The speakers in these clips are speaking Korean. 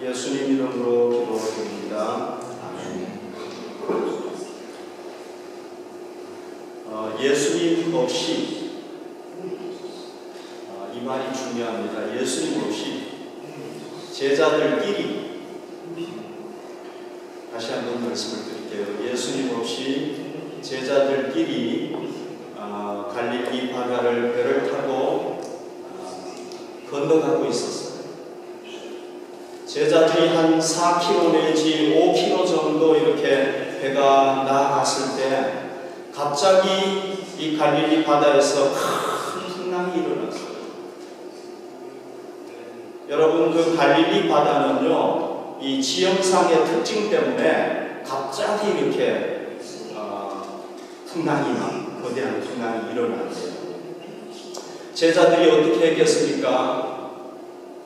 예수님 이름으로 기도드립니다. 예수님 없이, 이 말이 중요합니다. 예수님 없이 제자들끼리, 다시 한번 말씀을 드릴게요. 예수님 없이 제자들끼리 갈릴리 바다를 배를 타고 건너가고 있었어요. 제자들이 한 4km 내지 5km 정도 이렇게 배가 나아갔을 때 갑자기 이 갈릴리 바다에서 큰 풍랑이 일어났어요. 여러분, 그 갈릴리 바다는요, 이 지형상의 특징 때문에 갑자기 이렇게 거대한 풍랑이 일어났어요. 제자들이 어떻게 했겠습니까?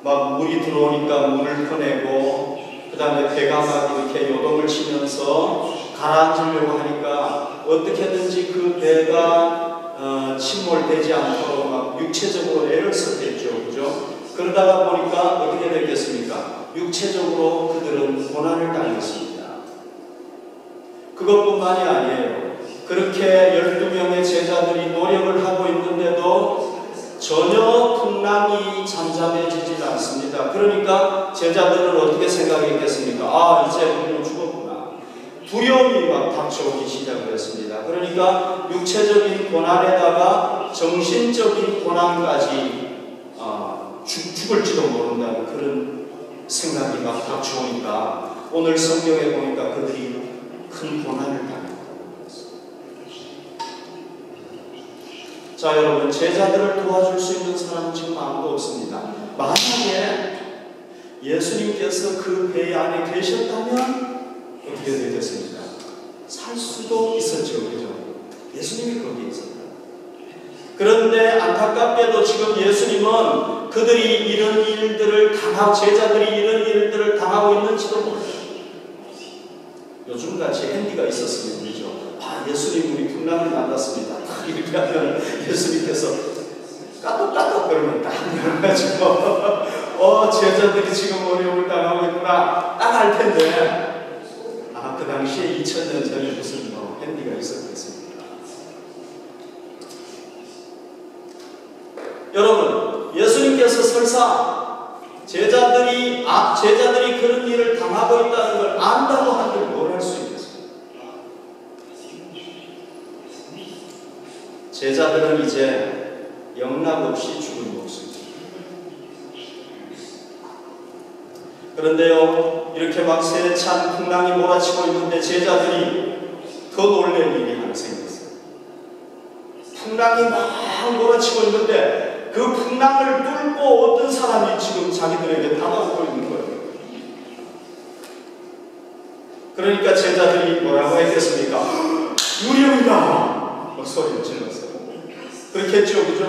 막 물이 들어오니까 문을 퍼내고, 그 다음에 배가 막 이렇게 요동을 치면서 가라앉으려고 하니까 어떻게든지 그 배가 침몰되지 않도록 막 육체적으로 애를 썼겠죠. 그죠? 그러다가 보니까 어떻게 됐겠습니까? 육체적으로 그들은 고난을 당했습니다. 그것뿐만이 아니에요. 그렇게 12명의 제자들이 노력을 하고 있는데도 전혀 풍랑이 잠잠해지질 않습니다. 그러니까 제자들은 어떻게 생각했겠습니까? 이제 우리는 죽었구나. 두려움이 막 닥쳐오기 시작을 했습니다. 그러니까 육체적인 고난에다가 정신적인 고난까지 죽을지도 모른다는 그런 생각이 막 닥쳐오니까 오늘 성경에 보니까 그들이 큰 고난을 당했다고 했습니다. 자, 여러분, 제자들을 도와줄 수 있는 사람은 지금 아무도 없습니다. 만약에 예수님께서 그 배 안에 계셨다면 어떻게 되겠습니까? 살 수도 있었죠. 그죠? 예수님이 거기에 있었다. 그런데 안타깝게도 지금 예수님은 그들이 이런 일들을 제자들이 이런 일들을 당하고 있는지도 몰라요. 요즘같이 앤디가 있었으면 그죠? 예수님 우리 풍랑을 만났습니다. 이렇게 하면 예수님께서 까똑까똑 그러면 딱 열어가지고 제자들이 지금 어려움을 당하고 있구나 딱 할 텐데 그 당시에 2000년 전에 무슨 앤디가 있었겠습니까? 여러분, 예수님께서 설사 제자들이 그런 일을 당하고 있다는 걸 안다고 한들 뭘 할 수 있겠습니까? 제자들은 이제 영락없이 죽은 목숨입니다. 그런데요, 이렇게 막 세찬 풍랑이 몰아치고 있는데 제자들이 더 놀랄 일이 하나 생겼어요. 풍랑이 막 몰아치고 있는데 그 풍랑을 뚫고 어떤 사람이 지금 자기들에게 다가오고 있는 거예요. 그러니까 제자들이 뭐라고 했겠습니까? 유령이다! 소리를 질렀어요. 그렇겠죠, 그죠?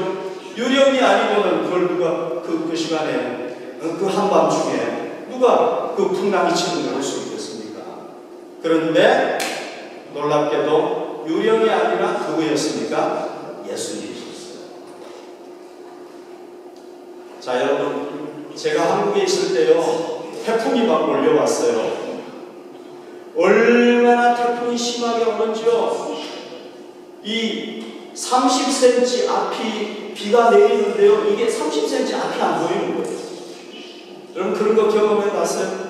유령이 아니고는 그걸 누가 그 시간에 그 한밤중에 누가 그 풍랑이 치는 걸 할 수 있겠습니까? 그런데 놀랍게도 유령이 아니라 누구였습니까? 예수님이셨어요. 자, 여러분, 제가 한국에 있을 때요, 태풍이 막 몰려왔어요. 얼마나 태풍이 심하게 오는지요. 이 30cm 앞이 비가 내리는데요, 이게 30cm 앞이 안 보이는 거예요. 여러분, 그런 거 경험해 봤어요?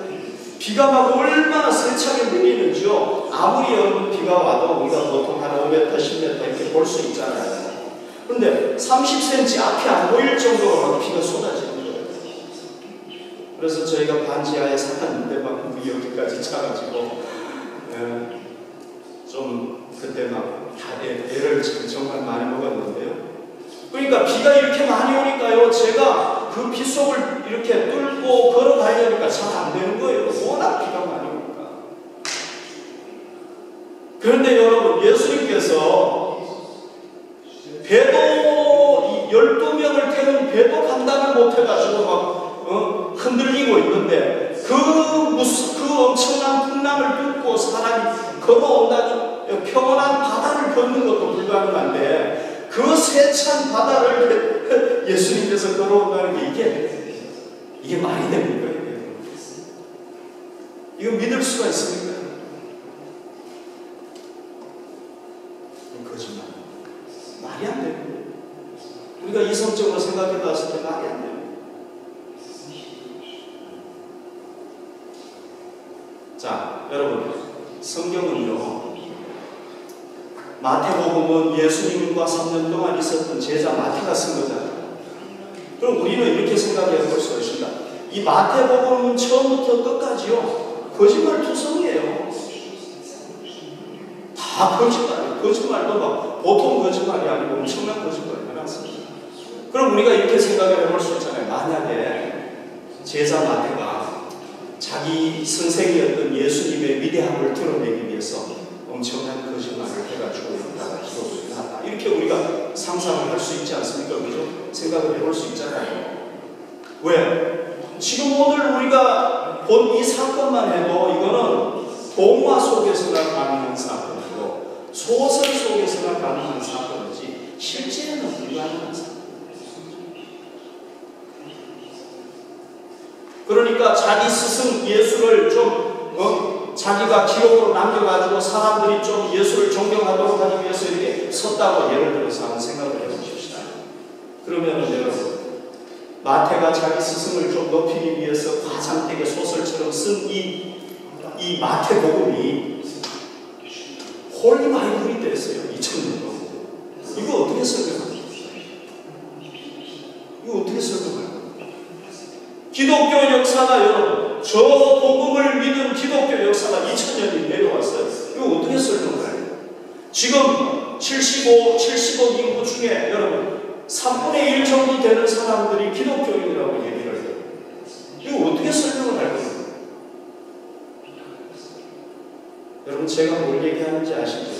비가 막 얼마나 세차게 내리는지요. 아무리 여러분 비가 와도 우리가 보통 한 5m, 10m 이렇게 볼 수 있잖아요. 그런데 30cm 앞이 안 보일 정도로 막 비가 쏟아지는 거예요. 그래서 저희가 반지하에 살았는데 막 물이 여기까지 차가지고 좀 그때 막 애를 정말 많이 먹었는데요. 그러니까 비가 이렇게 많이 오니까요, 제가 그 비 속을 이렇게 뚫고 걸어가려니까 잘 안 되는 거예요. 워낙 비가 많이 오니까. 그런데 여러분, 예수님께서 배도 12명을 태운 배도 감당을 못해가지고 막 흔들리고 있는데 그 엄청난 풍랑을 뚫고 사람이 걸어온다는 평온한 바다를 걷는 것도 불가능한데 그 세찬 바다를 예수님께서 걸어온다는 게 이게 말이 됩니까? 이거 믿을 수가 있습니까? 거짓말. 말이 안 돼요. 우리가 이성적으로 생각해 봤을 때 말이 안 돼요. 자, 여러분, 성경은요, 마태복음은 예수님과 3년 동안 있었던 제자 마태가 쓴 거잖아요. 그럼 우리는 이렇게 생각해 볼 수 있습니다. 이 마태복음은 처음부터 끝까지요, 거짓말투성이에요. 다 거짓말이에요. 거짓말도 막 보통 거짓말이 아니고 엄청난 거짓말이 많았습니다. 그럼 우리가 이렇게 생각을 해볼 수 있잖아요. 만약에 제자 마태가 자기 선생이었던 예수님의 위대함을 드러내기 위해서 엄청난 거짓말을 해가지고 여기다가 기록을 해놨다, 이렇게 우리가 상상을 할 수 있지 않습니까? 그죠? 생각을 해볼 수 있잖아요. 왜? 지금 오늘 우리가 본 이 사건만 해도 이거는 동화 속에서나 가능한 사건이고 소설 속에서나 가능한 사건이지 실제는 불가능한 사건. 그러니까 자기 스승 예수를 좀 자기가 기록으로 남겨가지고 사람들이 좀 예수를 존경하도록 하기 위해서 이렇게 섰다고 예를 들어서 한번 생각을 해보십시다. 그러면 여러분, 마태가 자기 스승을 좀 높이기 위해서 과장되게 소설처럼 쓴 이 마태복음이 홀리 바이블이 됐어요. 2000년 동안. 이거 어떻게 설명합니까? 이거 어떻게 설명할까요? 기독교 역사가, 여러분, 저 복음을 믿은 기독교 역사가 2000년이 내려왔어요. 이거 어떻게 설명할까요? 지금 70억 인구 중에 여러분 3분의 1 정도 되는 사람들이 기독교인이라고 얘기를 해요. 이거 어떻게 설명을 할까요? 여러분, 제가 뭘 얘기하는지 아시죠?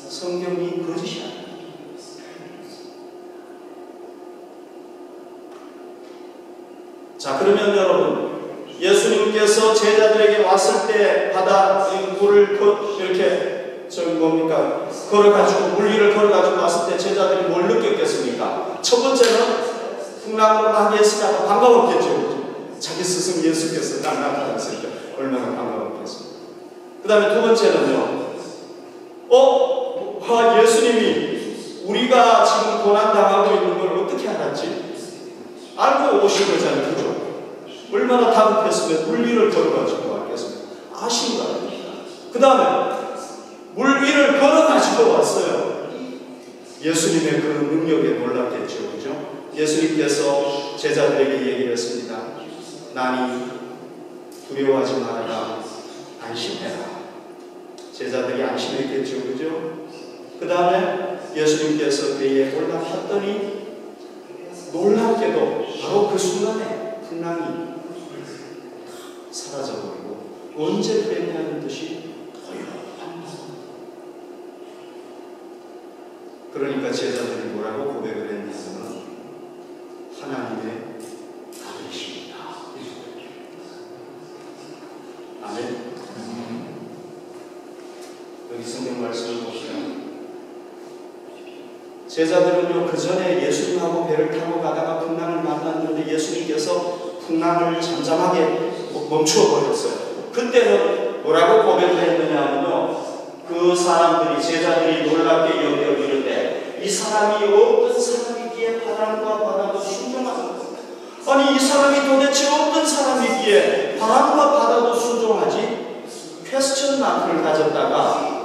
성경이 거짓이 아니에요. 자, 그러면 여러분, 예수님께서 제자들에게 왔을 때 바다 물을 이렇게 걸어가지고 물 위를 걸어가지고 왔을 때 제자들이 뭘 느꼈겠습니까? 첫 번째는 풍랑으로 하게 했으니까 반가웠겠죠. 자기 스승 예수께서 딱 나타났으니까 얼마나 반가웠겠습니까? 그 다음에 두 번째는요, 예수님이 우리가 지금 고난당하고 있는 걸 어떻게 알았지? 알고 오신 거잖아요. 그죠? 얼마나 다급했으면 물 위를 걸어가지고 왔겠습니까? 아신 거 아닙니까? 그 다음에 물 위를 걸어가지고 왔어요. 예수님의 그 능력에 놀랐겠죠. 그죠? 예수님께서 제자들에게 얘기를 했습니다. 나니 두려워하지 말아라, 안심해라. 제자들이 안심했겠죠. 그죠? 그 다음에 예수님께서 배에 올라탔더니 놀랍게도 바로 그 순간에 풍랑이 사라져버리고 언제 그랬냐는 듯이 그러니까 제자들이 뭐라고 고백을 했냐면 하나님의 아들이십니다. 아멘. 여기 성경 말씀을 보시면 제자들은요, 그 전에 예수님하고 배를 타고 가다가 풍랑을 만났는데 예수님께서 풍랑을 잠잠하게 멈추어 버렸어요. 그때는 뭐라고 고백을 했느냐면요, 그 사람들이, 제자들이 놀랍게 여겨 이르되 이 사람이 어떤 사람이기에 바람과 바다도 순종하는, 아니 이 사람이 도대체 어떤 사람이기에 바람과 바다도 순종하지? 퀘스천 마크를 가졌다가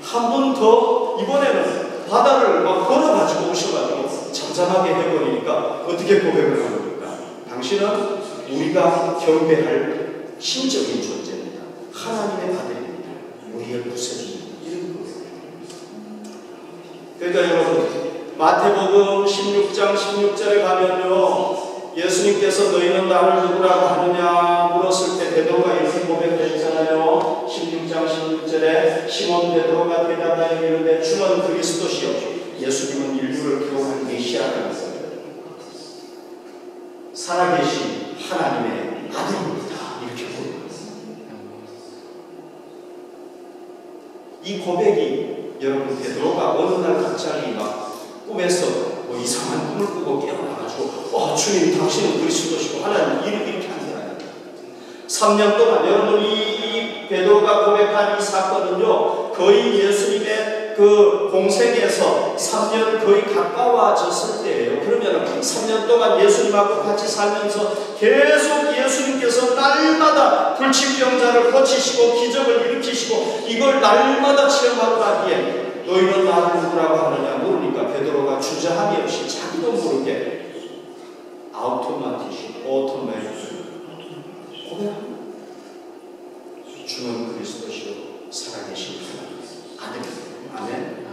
한 번 더 이번에는 바다를 막 걸어가지고 오셔가지고 잠잠하게 해버리니까 어떻게 고백을 하는 겁니까? 당신은 우리가 경배할 신적인 존재입니다. 하나님의 아들입니다. 우리의 구세주입니다. 이런 거예요. 그러니까 여러분, 마태복음 16장 16절에 가면요, 예수님께서 너희는 나를 누구라고 하느냐 물었을 때 베드로가 이렇게 고백을 했잖아요. 16장 16절에 시몬 베드로가 대답하여 이르되 주는 그리스도시요 예수님은 인류를 구원할 메시아라는 거예요. 살아계신 하나님의 아들입니다. 이렇게 고백했어요. 이 고백이, 여러분, 베드로가 어느 날 갑자기 막 꿈에서 이상한 꿈을 꾸고 깨어나가지고 주님 당신은 그리스도시고 하나님 이렇게 한 게 아니에요. 3년 동안 여러분 이 이 베드로가 고백한 이 사건은요, 거의 예수님의 그 공생에서 3년 거의 가까워졌을 때예요. 그러면 3년 동안 예수님하고 같이 살면서 계속 예수님께서 날마다 불치병자를 고치시고 기적을 일으키시고 이걸 날마다 체험하고 나기에 너희는 나를 누구라고 하느냐 물으니까 베드로가 주저함이 없이 자기도 모르게 오토매틱 고백합니다. 주는 그리스도시요 살아계신 하나님. 아멘.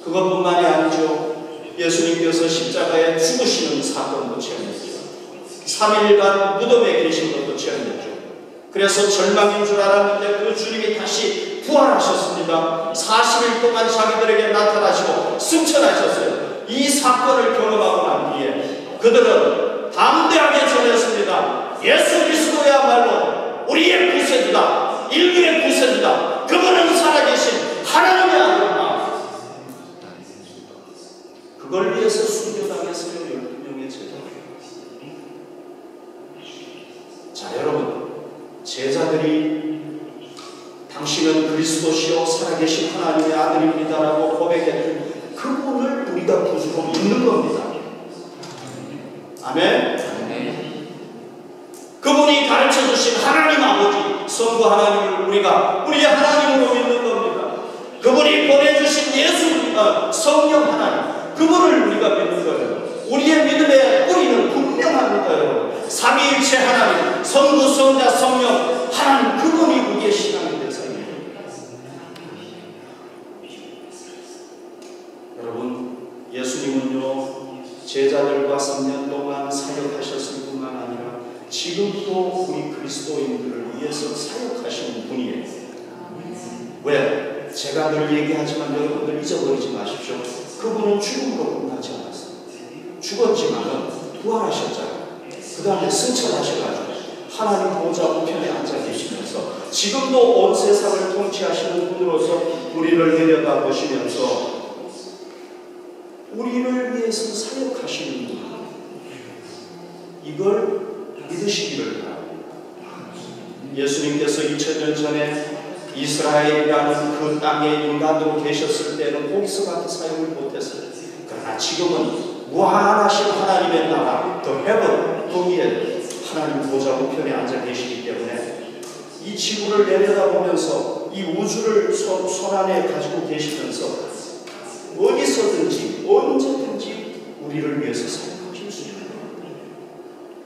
그것뿐만이 아니죠. 예수님께서 십자가에 죽으시는 사건도 체험했죠. 3일간 무덤에 계신 것도 체험했죠. 그래서 절망인 줄 알았는데 그 주님이 다시 부활하셨습니다. 40일 동안 자기들에게 나타나시고 승천하셨어요. 이 사건을 경험하고 난 뒤에 그들은 담대하게 전했습니다. 예수 그리스도야말로 우리의 구세주다. 인류의 구세주다. 그분은 살아계신 하나님의 아들이다. 그걸 위해서 순교당했어요. 12명의 제자들. 자, 여러분, 제자들이 당신은 그리스도시요 살아계신 하나님의 아들입니다라고 고백했던 그분을 우리가 구주로 믿는 겁니다. 아멘. 그분이 가르쳐주신 하나님 아버지 성부 하나님을 우리가 우리의 하나님으로 믿는 겁니다. 그분이 보내주신 예수 성령 하나님 그분을 우리가 믿는 거예요. 우리의 믿음의 뿌리는 분명합니다. 여러분. 삼위일체 하나님 성부 성자 성령 하나님 그분이 우리의 신앙의 대상입니다. 여러분, 예수님은요 제자들과 3년 동안 사역하셨을 뿐만 아니라 지금도 우리 그리스도인들을 위해서 사역하시는 분이에요. 왜? 제가 늘 얘기하지만 여러분들 잊어버리지 마십시오. 그분은 죽음으로 끝나지 않았어요. 죽었지만 부활하셨잖아요. 그 다음에 승천하셔가지고 하나님 보좌 우편에 앉아 계시면서 지금도 온 세상을 통치하시는 분으로서 우리를 내려다 보시면서 우리를 위해서 사역하시는 분, 이걸 믿으시기를 바랍니다. 예수님께서 2000년 전에 이스라엘이라는 그 땅에 인간으로 계셨을 때는 거기서밖에 사역을 못했어요. 그러나 지금은 무한하신 하나님의 나라, 더 헤븐, 거기에 하나님 보좌 우편에 앉아 계시기 때문에 이 지구를 내려다보면서 이 우주를 손 안에 가지고 계시면서 어디서든지 언제든지 우리를 위해서 사역하실 수 있는 거예요.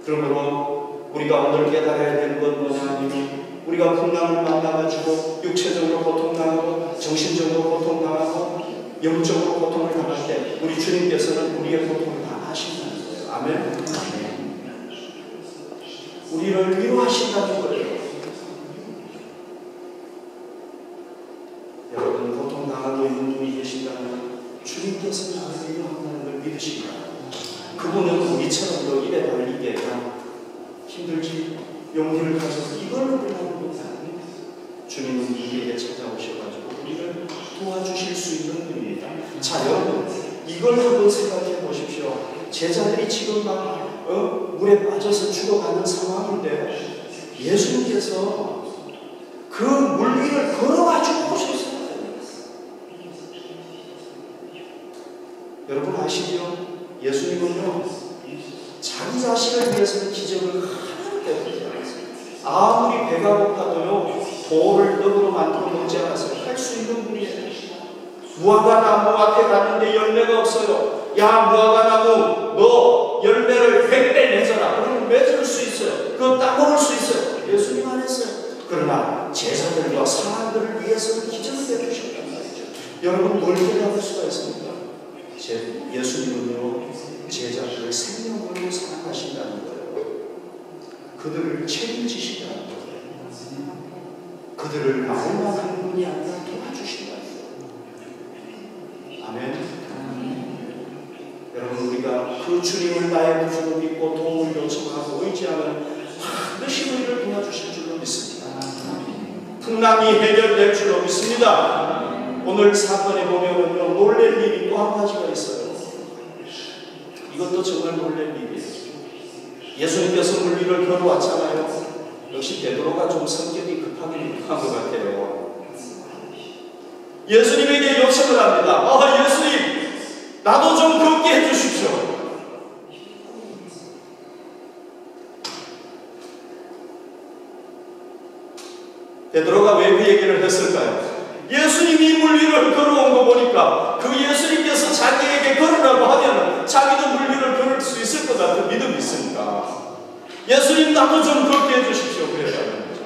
그러므로 우리가 오늘 깨달아야 되는 건 뭐냐면 우리가 풍랑을 만나가지고 육체적으로 고통당하고 정신적으로 고통당하고 영적으로 고통을 당할 때 우리 주님께서는 우리의 고통을 다 아신다는 거예요. 아멘. 우리를 위로하신다는 거예요. 여러분 고통당하고 있는 분이 계신다면 주님께서 나를 위로한다는 걸 믿으시기 바랍니다. 그분은 우리처럼 입에 달리게 힘들지 용기를 가져서 이걸로 하는 것이 아닙니다. 주님은 우리에게 찾아오셔가지고 우리를 도와주실 수 있는 분입니다. 자, 여러분 이걸 한번 생각해 보십시오. 제자들이 지금 막 물에 빠져서 죽어가는 상황인데 예수님께서 그 물 위를 걸어가지고 오셨어요. 여러분 아시죠? 예수님은요 자기 자신을 위해서는 기적을 하나도 베풀지 않았어요. 아무리 배가 고파도요 돌을 떡으로 만들어 먹지 않았어요. 할 수 있는 분이에요. 무화과 나무 앞에 갔는데 열매가 없어요. 야 무화과 나무 너 열매를 100배 내줘라. 그러면 맺을 수 있어요. 그거 따먹을 수 있어요. 예수님 안 했어요. 그러나 제자들과 사람들을 위해서는 기적을 베푸셨단 말이죠. 여러분 뭘 깨달을 수가 있습니까? 예수님은요 제자들을 생명으로 사랑하신다는 거예요. 그들을 책임지신다는 거예요. 그들을 말만 하는 분이 아니라 도와주신다는 거예요. 아멘. 여러분 우리가 그 주님을 나의 구주로 믿고 도움을 요청하고 의지하면 반드시 우리를 도와주실 줄로 믿습니다. 풍랑이 해결될 줄로 믿습니다. 오늘 사건에 보면은요 놀랄 일이 또 한 가지가 있어요. 이것도 정말 놀랄 일이에요. 예수님께서 물 위를 걸어왔잖아요. 역시 베드로가 좀 성격이 급하긴 급한 것 같아요. 예수님에게 요청을 합니다. 예수님, 나도 좀 걷게 해주십시오. 베드로가 왜 그 얘기를 했을까요? 예수님이 물 위를 걸어온 거 보니까 그 예수님께서 자기에게 걸으라고 하면 자기도 물 위를 걸을 수 있을 것 같은 믿음이 있으니까 예수님, 나도 좀 걷게 해주십시오. 그랬다는 거죠.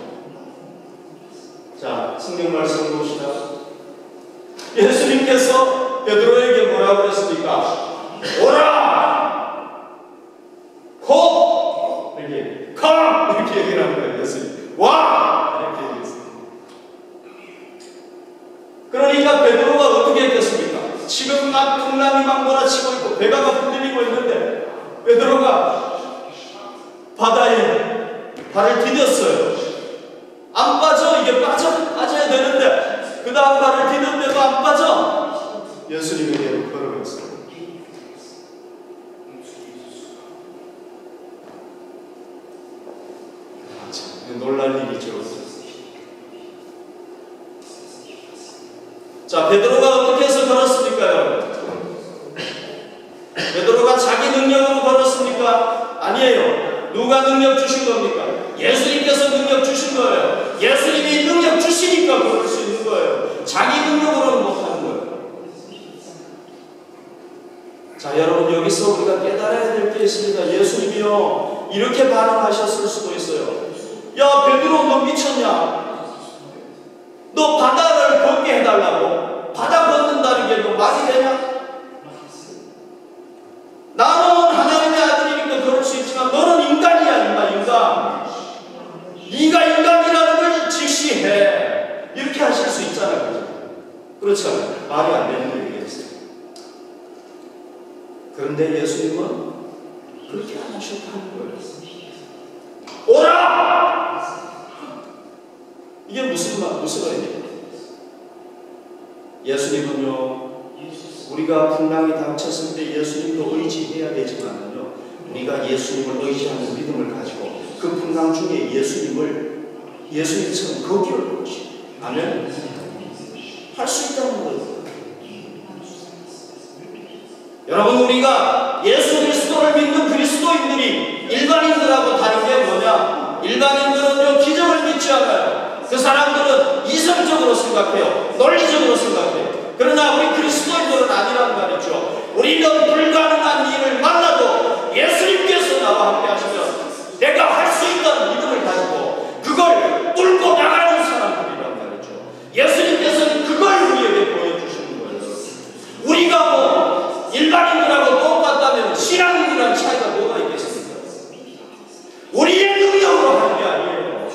자, 성경 말씀 봅시다. 예수님께서 베드로에게 뭐라고 그랬습니까? 오라! 고! 이렇게 come! 이렇게 얘기를 한 거예요. 예수님. 와! 이렇게 얘기했어요. 그러니까 베드로가 어떻게 했겠습니까? 지금 막 풍랑이 막 몰아치고 있고 배가 막 흔들리고 있는데 베드로가 바다에 발을 디뎠어요. 안 빠져. 이게 빠져야 되는데 그 다음 발을 디뎠는데도 안 빠져. 예수님에게 걸어갔어요. 놀랄 일이죠. 자, 베드로가 어떻게 해서 걸었습니까, 여러분? 베드로가 자기 능력으로 걸었습니까? 아니에요. 누가 능력 주신 겁니까? 예수님께서 능력 주신 거예요. 예수님이 능력 주시니까 걸을 수 있는 거예요. 자기 능력으로는 못하는 거예요. 자, 여러분, 여기서 우리가 깨달아야 될 게 있습니다. 예수님이요, 이렇게 반응하셨을 수도 있어요. 야, 베드로, 너 미쳤냐? 너 바다를 걷게 해달라고? 바다 걷는다는 게 너 말이 되냐? 나는 하나님의 아들이니까 그럴 수 있지만 너는 인간이야, 인간. 네가 인간이라는 걸 직시해. 이렇게 하실 수 있잖아요. 그렇죠? 말이 안 되는 걸 얘기했어요. 그런데 예수님은 그렇게 안 하셨다는 거예요. 오라! 이게 무슨 의미예요? 예수님은요, 우리가 풍랑이 닥쳤을 때 예수님도 의지해야 되지만요, 우리가 예수님을 의지하는 믿음을 가지고 그 풍랑 중에 예수님처럼 거기를 것이 아멘? 할 수 있다는 거예요. 여러분, 우리가 예수 그리스도를 믿는 그리스도인들이 일반인들하고 다른 게 뭐냐? 일반인들은요, 기적을 믿지 않아요. 그 사람들은 이성적으로 생각해요. 논리적으로 생각해요. 그러나 우리 그리스도인들은 아니란 말이죠. 우리는 불가능한 일을 만나도 예수님께서 나와 함께 하시면 내가 할 수 있다는 믿음을 가지고 그걸 뚫고 나가는 사람들이란 말이죠. 예수님께서는 그걸 우리에게 보여주시는 거예요. 우리가 뭐 일반인들하고 똑같다면 신앙인이라는 차이가 뭐가 있겠습니까? 우리의 능력으로 하는 게 아니에요.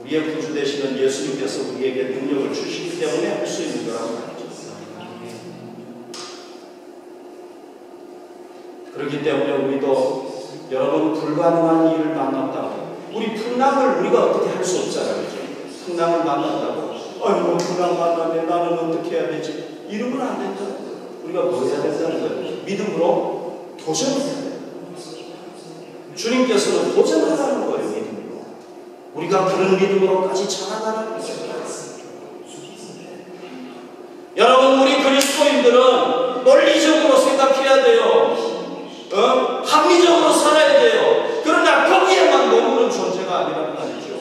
우리의 구주 되시는 예수님께서 우리에게 능력을 주시기 때문에 할 수 있는 거라고 말이죠. 그렇기 때문에 우리도 여러분 불가능한 일을 만났다고 우리 풍랑을 우리가 어떻게 할 수 없잖아요. 풍랑을 만났다고 아이고 풍랑 만나네 나는 어떻게 해야 되지? 이러면 안 된다는 거예요. 우리가 뭐 해야 된다는 거예요? 믿음으로 도전해야 돼요. 주님께서는 도전하라는 거예요. 믿음으로. 우리가 그런 믿음으로까지 자라나라는 거예요. 여러분, 우리 그리스도인들은 논리적으로 생각해야 돼요. 합리적으로 살아야 돼요. 그러나 거기에만 머무는 존재가 아니란 말이죠.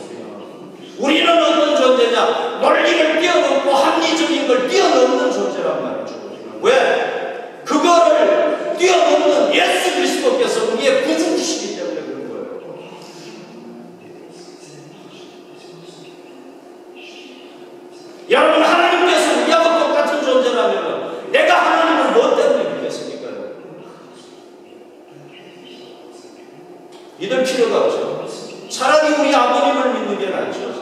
우리는 어떤 존재냐? 논리를 뛰어넘고 합리적인 걸 뛰어넘는 존재란 말이죠. 왜? 그거를 뛰어넘는 예수 그리스도께서 우리의 구주이시기 때문에 그런 거예요. 여러분, 하나님께서 우리하고 똑같은 존재라면 내가 하나님을 뭐 때문에 믿겠습니까? 믿을 필요가 없죠. 차라리 우리 아버님을 믿는 게 낫죠.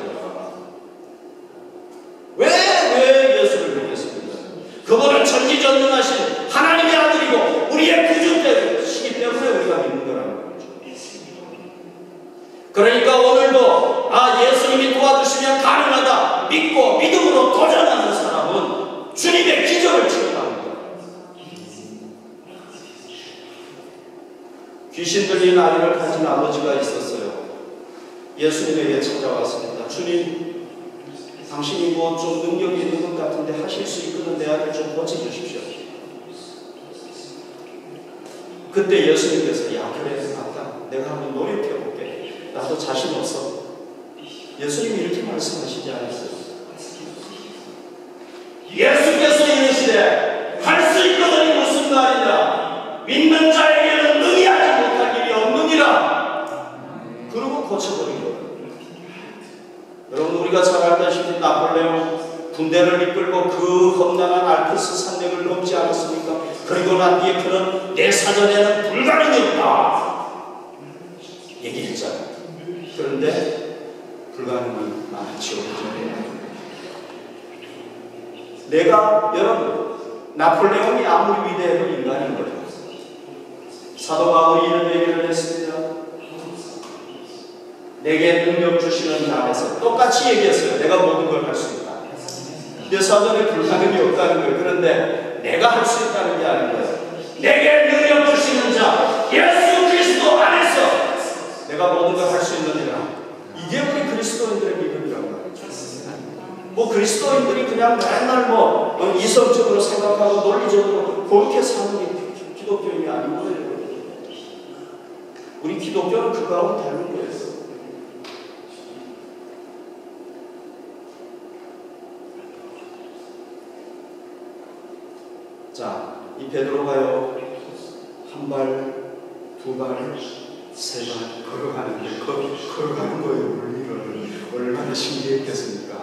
왜 예수를 믿겠습니까? 그분은 전지전능하신 하나님의 아들이고 우리의 구주시기 때문에 우리가 믿는 거라는 거죠. 그러니까 오늘도 예수님이 도와주시면 가능하다 믿고 믿음으로 도전하는 사람은 주님의 기적을 체험합니다. 귀신 들린 아이를 가진 아버지가 있었어요. 예수님에게 찾아왔습니다. 주님, 당신이 뭐 좀 능력이 있는 것 같은데 하실 수 있거든 내 아들 좀 고쳐주십시오. 그때 예수님께서 야 그래 맞다. 내가 한번 노력해볼게. 나도 자신 없어. 예수님이 이렇게 말씀하시지 않았어요. 예수께서 이르시되 할 수 있거든이 무슨 말이냐. 믿는 자에게는 능히 하지 못할 일이 없느니라. 그러고 고쳐버린 거예요. 여러분 우리가 잘 알다시피 나폴레옹 군대를 이끌고 그 험난한 알프스 산맥을 넘지 않았습니까? 그리고 난 뒤에 그는 내 사전에는 불가능이 없다 얘기했잖아요. 그런데 불가능은 많지요. 내가 여러분 나폴레옹이 아무리 위대해도 인간인 거죠. 사도 바울이 이런 얘기를 했습니다. 내게 능력 주시는 자 안에서 똑같이 얘기했어요. 내가 모든 걸 할 수 있다. 내 사전에 불가능이 없다는 거예요. 그런데 내가 할 수 있다는 게 아닌 거예요. 내게 능력 주시는 자 예수 그리스도 안에서 내가 모든 걸 할 수 있느니라. 이게 우리 그리스도인들의 믿음이라고 말이죠. 뭐 그리스도인들이 그냥 맨날 뭐 이성적으로 생각하고 논리적으로 그렇게 사는 게 기독교인이 아닌 거예요. 우리 기독교는 그거하고 다른 거예요. 자, 이 베드로가요 한 발, 두 발, 세 발 걸어가는데 걸어가는 거예요. 우리는 얼마나 신기했겠습니까?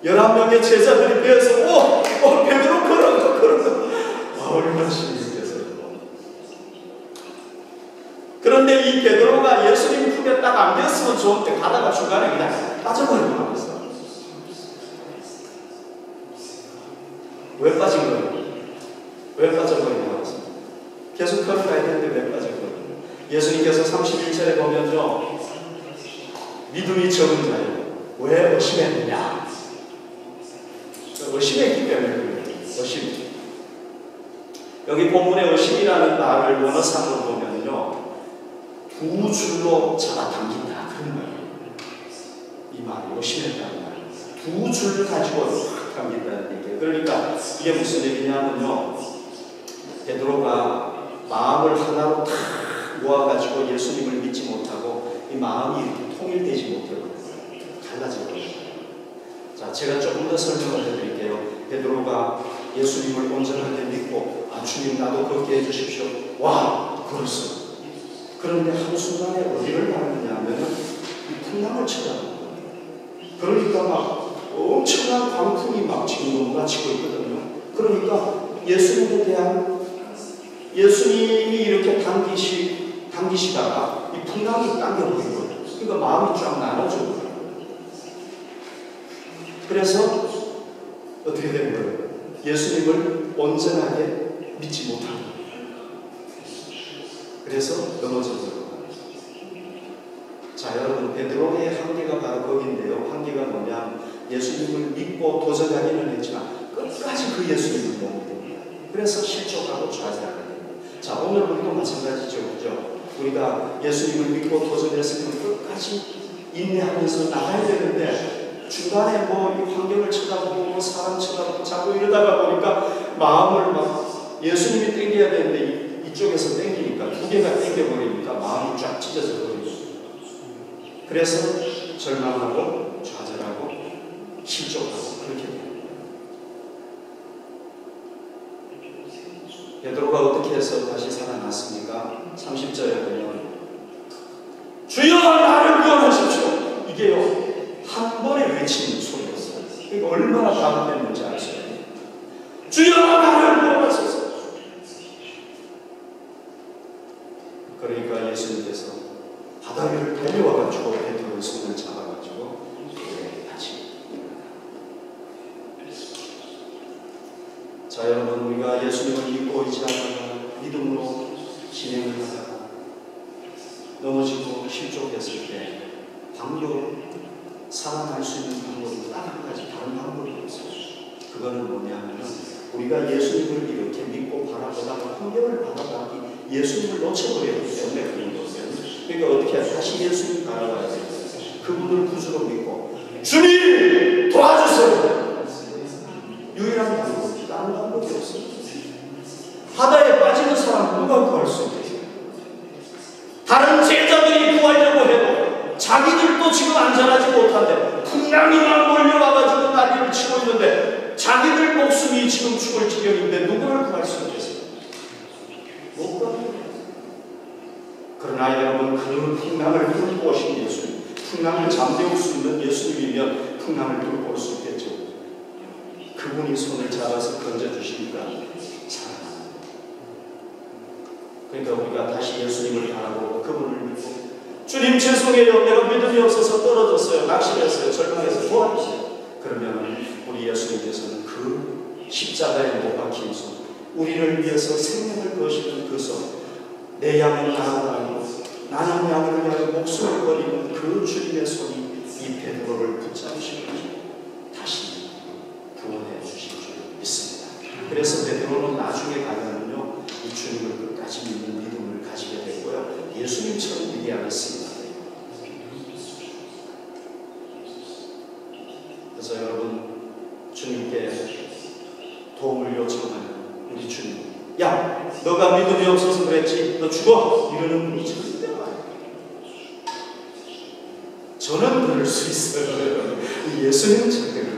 11명의 제자들이 배워서 베드로 걸어 얼마나 신기했겠어요. 그런데 이 베드로가 예수님 품에 딱 안겼으면 좋은데 가다가 중간에 그냥 빠져버리고 말았어. 왜 빠진 거예요? 왜 빠져버리고 말았어? 계속 걸어가야 되는데 왜 빠져버려요? 예수님께서 31절에 보면요 믿음이 적은 자요 왜 의심했느냐? 의심했기 때문에 그래요. 의심. 여기 본문에 의심이라는 말을 원어상으로 보면요 두 줄로 잡아당긴다 그런 말이에요. 이 말이 의심했다는 말. 두 줄 가지고 당긴다는 얘기예요. 그러니까 이게 무슨 얘기냐면요 베드로가 마음을 하나로 탁 모아가지고 예수님을 믿지 못하고 이 마음이 이렇게 통일되지 못하고 갈라져요. 자, 제가 조금 더 설명을 해드릴게요. 베드로가 예수님을 온전하게 믿고 주님 나도 걷게 해주십시오. 와, 그랬어. 그런데 한순간에 어디를 가느냐면 이 풍랑을 쳐다보는 거예요. 그러니까 막 엄청난 광풍이 막 지금 넘어가치고 있거든요. 그러니까 예수님에 대한 예수님이 이렇게 당기시다가 이 풍랑이 당겨버린 거예요. 그러니까 마음이 쫙 나눠져 버려요. 그래서 어떻게 된 거예요? 예수님을 온전하게 믿지 못하는 거예요. 그래서 넘어져 버려요. 자, 여러분 베드로의 한계가 바로 거기인데요. 한계가 뭐냐? 예수님을 믿고 도전하기는 했지만 끝까지 그 예수님을 못 믿습니다. 그래서 실족하고 좌절하게 됩니다. 자, 오늘 우리도 마찬가지죠. 그죠? 우리가 예수님을 믿고 도전했으면 끝까지 인내하면서 나가야 되는데 중간에 뭐 이 환경을 쳐다보고 뭐 사람 쳐다보고 자꾸 이러다가 보니까 마음을 막 예수님이 땡겨야 되는데 이쪽에서 땡기니까 두 개가 땡겨버리니까 마음이 쫙 찢어져 버리고 그래서 절망하고 좌절하고 실족하고 그렇게 됩니다. 베드로가 어떻게 해서 다시 살아났습니까? 30절에 보면 주여 나를 구원하십시오. 이게요 한 번에 외치는 소리였어요. 그러니까 얼마나 감동했는지 아세요? 주여 나를 구원하소서. 그러니까 예수님께서 바다 위를 달려와가지고 베드로의 손을 잡아가지고 같이 자, 여러분 우리가 예수님을 믿고 의지하다가 믿음으로 진행을 하다가 넘어지고 실족했을 때 방법 살아날 수 있는 방법이 딱 한 가지 다른 방법이 있어요. 그거는 뭐냐면 우리가 예수님을 이렇게 믿고 바라보다가 환경을 받아가기 예수님을 놓쳐버렸기 때문에 그런 거예요. 그러니까 어떻게 해야 다시 예수님 바라봐야 돼요. 그분을 구주로 믿고 주님 도와주세요. 유일한 방법이 다른 방법이 없어요. 바다에 빠지는 사람 누가 구할 수 있겠어요? 다른 제자들이 구하려고 해도 자기들도 지금 안전하지 못한데 풍랑이만 몰려와가지고 난리를 치고 있는데 자기들 목숨이 지금 죽을 지경인데 누구를 구할 수 있겠어요? 못 구합니다. 그러나 여러분, 그 풍랑을 뚫고 오신 예수님, 풍랑을 잠재울 수 있는 예수님이면 풍랑을 뚫고 올 수 있겠죠. 그분이 손을 잡아서 건져주시니까 살아납니다. 그러니까 우리가 다시 예수님을 바라보고 그분을 믿고 주님 죄송해요. 내가 믿음이 없어서 떨어졌어요. 낙심했어요. 절망해서 도와주세요. 그러면 우리 예수님께서는 그 십자가에 못 박힌 손, 우리를 위해서 생명을 거시는 그 손, 내 양은 나아가고 나는 양을 위하여 목숨을 버리는 그 주님의 손이 이 베드로를 붙잡으시고 다시 구원해 주실 줄 믿습니다. 그래서 베드로는 나중에 가면요 이 주님을 끝까지 믿는 믿음을 가지게 되고요 예수님처럼 위대하겠습니다. 그래서 여러분, 주님께 도움을 요청하는 우리 주님, 야, 너가 믿음이 없어서 그랬지, 너 죽어, 이러는 분이 절대 아니에요. 저는 그럴 수 있어요. 예수님은 절대